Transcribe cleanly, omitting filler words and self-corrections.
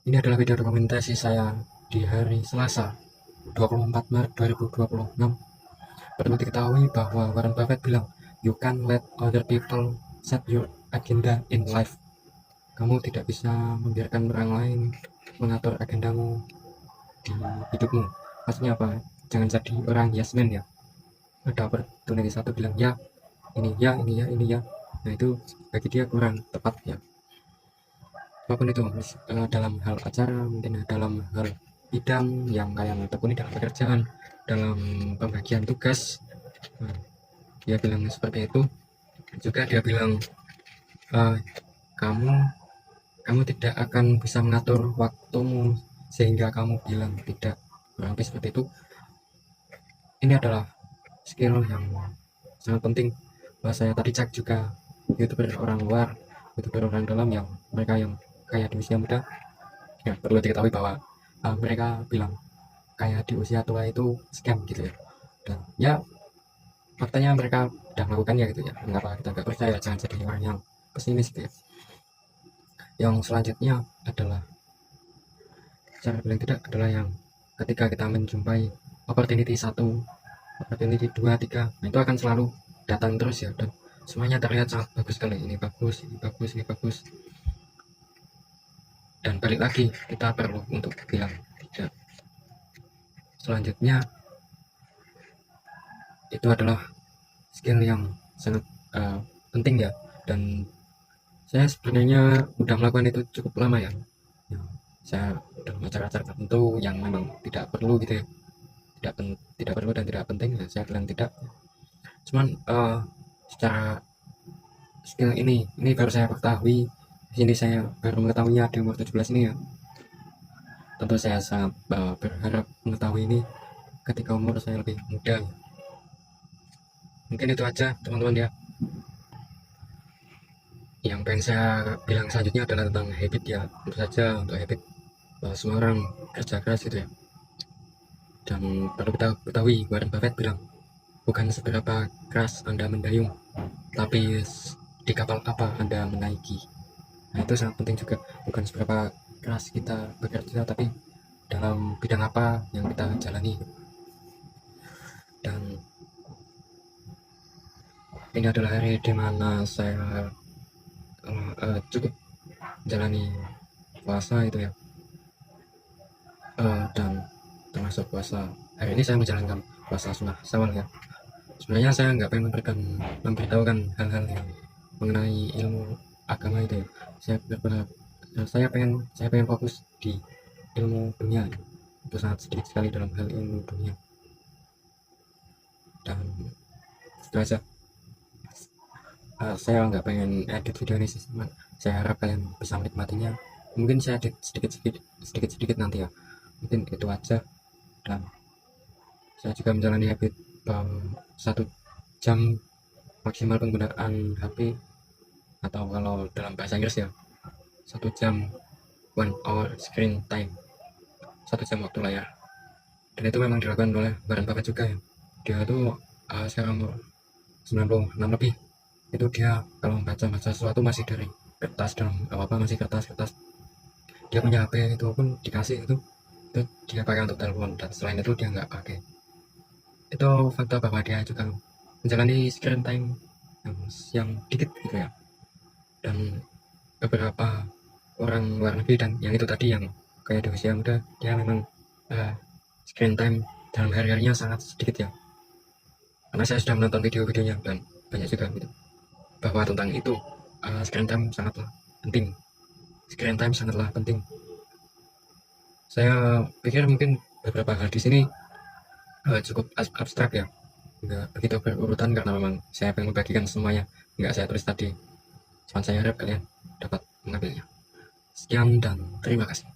Ini adalah video dokumentasi saya di hari Selasa 24 Maret 2026. Perlu diketahui bahwa Warren Buffett bilang, "You can't let other people set your agenda in life." Kamu tidak bisa membiarkan orang lain mengatur agendamu di hidupmu. Maksudnya apa? Jangan jadi orang yes man ya. Ada opportunity satu bilang ya, ini ya, ini ya, ini ya. Nah itu bagi dia kurang tepat ya. Apapun itu, dalam hal acara, mungkin dalam hal bidang yang kalian tekuni dalam pekerjaan, dalam pembagian tugas. Nah, dia bilang seperti itu. Juga dia bilang, "Eh, kamu kamu tidak akan bisa mengatur waktumu sehingga kamu bilang tidak." Kurang lebih seperti itu. Ini adalah skill yang sangat penting. Saya tadi cek juga youtuber orang luar, youtuber orang dalam, yang mereka yang kaya di usia muda ya. Perlu diketahui bahwa mereka bilang kaya di usia tua itu scam gitu ya. Dan ya faktanya mereka udah melakukannya gitu ya. Mengapa kita nggak percaya? Jangan jadi orang yang pesimis gitu ya. Yang selanjutnya adalah, cara bilang tidak adalah yang ketika kita menjumpai opportunity 1, opportunity 2, 3, nah itu akan selalu datang terus ya, dan semuanya terlihat sangat bagus sekali. Ini bagus, ini bagus, ini bagus. Dan balik lagi, kita perlu untuk bilang tidak. Selanjutnya itu adalah skill yang sangat penting ya, dan saya sebenarnya udah melakukan itu cukup lama ya. Saya dalam acara-acara tertentu yang memang tidak perlu gitu ya, tidak perlu dan tidak penting ya, saya bilang tidak. Cuman secara skill ini baru saya ketahui di sini, saya baru mengetahuinya di umur 17 ini ya. Tentu saya sangat berharap mengetahui ini ketika umur saya lebih muda. Mungkin itu aja teman-teman ya. Yang pengen saya bilang selanjutnya adalah tentang habit ya. Tentu saja untuk habit, semua orang kerja keras gitu ya. Dan perlu kita ketahui, Warren Buffett bilang, bukan seberapa keras Anda mendayung, tapi di kapal apa Anda menaiki. Nah itu sangat penting juga. Bukan seberapa keras kita bekerja, tapi dalam bidang apa yang kita jalani. Dan ini adalah hari dimana saya cukup menjalani puasa itu ya. Dan termasuk puasa hari ini saya menjalankan puasa sunnah Syawal ya. Sebenarnya saya nggak pengen memberitahukan hal-hal yang mengenai ilmu agama itu ya. Saya pengen fokus di ilmu dunia. Itu sangat sedikit sekali dalam hal ilmu dunia. Dan itu aja. Saya nggak pengen edit video ini sih, saya harap kalian bisa menikmatinya. Mungkin saya edit sedikit nanti ya. Mungkin itu aja. Dan saya juga menjalani habit 1 jam maksimal penggunaan HP, atau kalau dalam bahasa Inggris ya 1 jam, 1 hour screen time, 1 jam waktu layar. Dan itu memang dilakukan oleh Warren Buffett juga ya. Dia tuh sekarang umur 96 lebih. Itu dia kalau baca sesuatu masih dari kertas, dan apa masih kertas. Dia punya HP itu pun dikasih itu dia pakai untuk telepon, dan selain itu dia nggak pakai. Itu fakta bahwa dia juga menjalani screen time yang dikit gitu ya. Dan beberapa orang luar negeri, dan yang itu tadi yang kayak di usia muda, dia memang screen time dalam hari-harinya sangat sedikit ya. Karena saya sudah menonton video-videonya dan banyak juga gitu, bahwa tentang itu screen time sangatlah penting. Saya pikir mungkin beberapa hal di sini cukup abstrak ya, nggak begitu berurutan, karena memang saya pengen membagikan semuanya, nggak saya tulis tadi. Cuman saya harap kalian dapat mengambilnya. Sekian dan terima kasih.